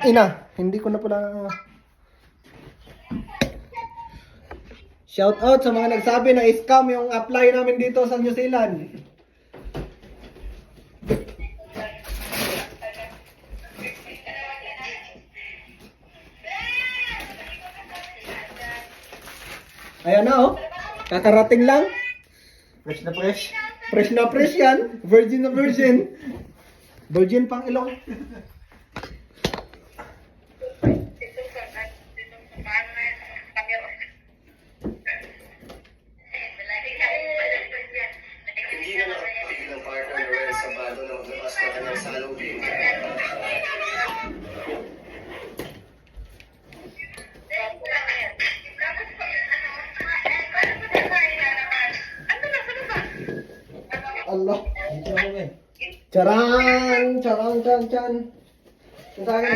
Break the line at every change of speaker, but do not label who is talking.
Ina, hindi ko na pala... Shout out sa mga nagsabi na scam yung apply namin dito sa New Zealand. Ayan na oh. Kakarating lang.
Fresh na fresh.
Fresh na fresh yan. Virgin na virgin. Virgin pang ilong.
Hindi na nakapagpigil ng partner Noel Sabado na maglabas ng kanyang salubing.
Allah. Charan, charan, chan, chan. Ang sabi